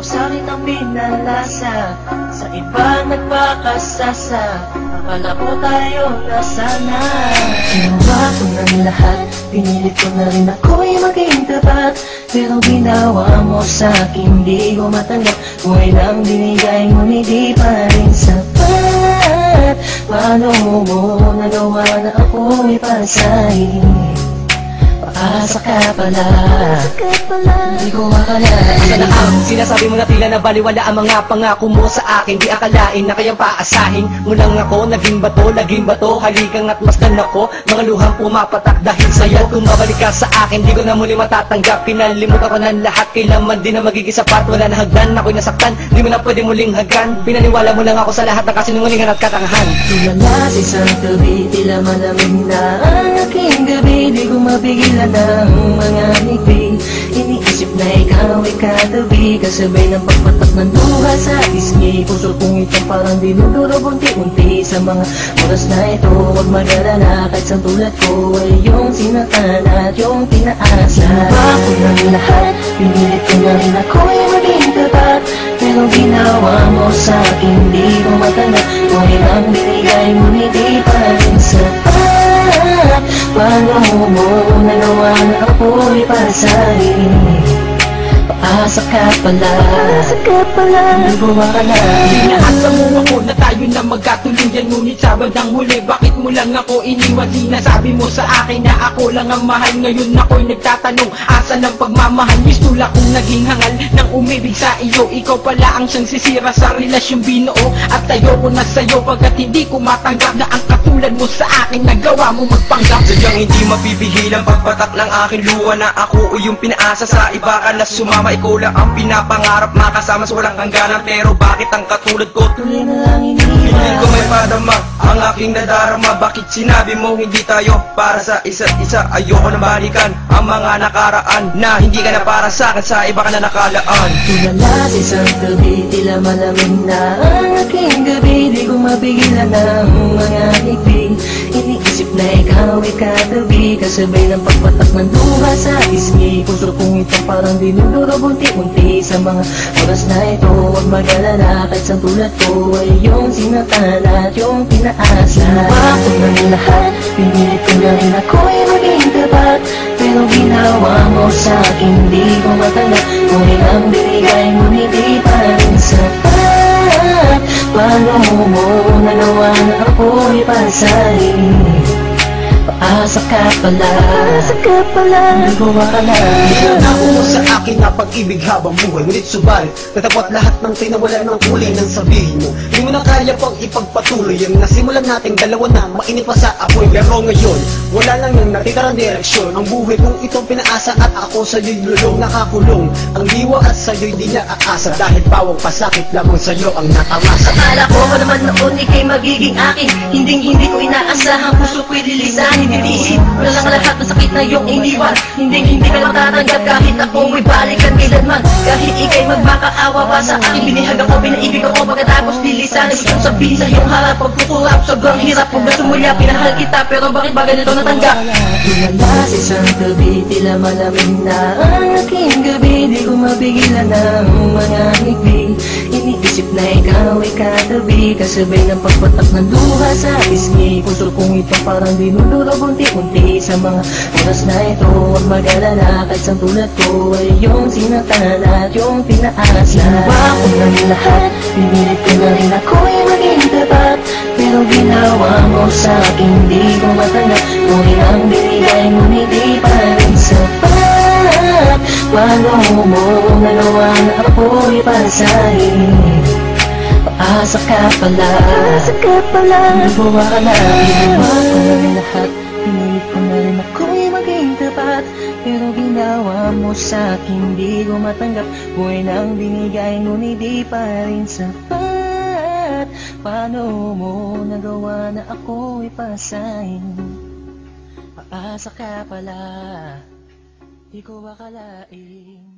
sa'kin ang pinalasa, sa iba nagpakasasa, akala ko tayo nasana. Ginawa ko ng lahat, pinilit ko na rin ako'y maging tapat, pero ginawa mo sa'kin di ko matanggap. Buhay lang binigay ngunit di pa rin sapat. Paano mo nagawa na ako'y pasahin? Paasa ka pala, di ko akalain. Asa na ang sinasabi mo na tila na baliwala ang mga pangako mo sa akin. Di akalain na kayang paasahin mo lang ako. Naging bato, halikan at masdan ako. Mga luhang pumapatak dahil sa'yo. Kung babalik ka sa akin, di ko na muli matatanggap. Pinalimutan ko ng lahat, kailanman din na magiging sapat. Wala na hagdan, ako'y nasaktan, di mo na pwede muling hagan. Pinaniwala mo lang ako sa lahat ng kasinungalingan at katangahan. Tulala sa isang gabi, tila malamig na ang aking gabi. Di ko mapigilan ng mga ngiti, iniisip na ikaw ay katabi, kasabay ng pagpatak ng luha sa pisngi. Puso kong ito parang dinudurog unti-unti sa mga oras na ito. Huwag mag-alala, kahit sa tulad ko ay yung sinatan at yung pinaasa. Ginawa ko ng lahat, pinilit ko na rin ako'y maging tapat, pero ginawa mo sa'kin di ko matanggap. Buhay lang binigay ngunit di pa rin sapat. Paano mo nagawa na ako'y pasahin? Paasa ka pala, nagawa ka na. Inaasa mo ako na tayo na magkatuluyan, ngunit sa bandang huli bakit mo lang ako iniwan? Sinasabi mo sa akin na ako lang ang mahal. Ngayon ako'y nagtatanong, asa ng pagmamahal? Mistula kong naging hangal ng umibig sa iyo. Ikaw pala ang siyang sisira sa relasyong binuo, at tayo ko na sa'yo pagkat hindi ko matanggap na ang katulad mo sa akin nagawa mo magpanggap. Sadyang hindi mapipigil ang pagpatak ng aking luha na ako o yung pinaasa sa iba ka na sumama. Ikaw lang ang pinapangarap, makasama sa walang hangganan. Pero bakit ang katulad ko tuloy na lang hindi iniwan? ko may padama ang aking nadarama. Bakit sinabi mo hindi tayo para sa isa't isa? Ayoko na balikan ang mga nakaraan, na hindi ka na para sa akin, sa iba ka na nakalaan. Tulala sa isang gabi, tila malamig na ang aking gabi. Di ko mapigilan ng mga ngiti, iniisip na ikaw ay katabi, kasabay ng pagpatak ng luha sa pisngi. Puso kong ito parang dinudurog unti-unti sa mga oras na ito. Huwag mag-alala, kahit sa tulad ko ay yung sinatan at yung pinaasa. Ginawa ko ng lahat, pinilit ko na rin ako'y maging tapat, pero ginawa mo sa'kin di ko matanggap. Kung ilang binigay ngunit di pa rin sapat. Paano mo nagawa na ako'y pasahin? Paasa ka pala, nagawa ka na. Nako mo sa akin na pag-ibig habang buhay, ngunit subalit natapot lahat ng tinawala ng kulay ng sabihin mo. Hindi mo na kaya pang ipagpatuloy ang nasimulan nating dalawa na mainit pa sa apoy. Pero ngayon, wala lang yung natitirang direksyon. Ang buhay kong itong pinaasa at ako sa'yo'y lulong nakakulong. Ang diwa at sa'yo'y di na aasa, dahil bawang pasakit lamang sa'yo ang natamasa. Akala ko naman noon ika'y magiging akin, hindi ko inaasahan, puso ko'y lilisanin. Hindi wala lang lahat ng sakit na iyong iniwan. Hindi ka lang tatanggap kahit ako may balikan kailanman. Kahit ika'y magmakaawa pa sa akin, binihag ako, pinaibig ako, pagkatapos lilisanin. Gustong sabihin sa iyong harap, pagkukurap, sobrang hirap. Kung gusto mula, pinahal kita, pero bakit ba ganito natanggap? Tulala sa isang gabi, tila malamig na ang aking gabi. Di ko mapigilan ng mga ngiti, iniisip na ikaw ay katabi, kasabay ng pagpatak ng luha sa pisngi. Puso kong ito parang dinudurog unti-unti sa mga oras na ito. Huwag mag-alala, kahit sa tulad ko ay yung sinatan at yung pinaasa. Ginawa ko ng lahat, pinilit ko na rin ako'y maging tapat, pero ginawa mo sa'kin di ko matanggap. Kung ilang binigay ngunit di pa rin sapat. Paano mo nagawa na ako'y pasahin? Paasa ka pala, nagawa ka na. Ginawa ko ng lahat, pinilit ko na rin ako'y maging tapat, pero ginawa mo sa'kin di ko matanggap. Buhay nang binigay ngunit di pa rin sapat. Paano mo nagawa na ako'y pasahin? Paasa ka pala, di ko akalain.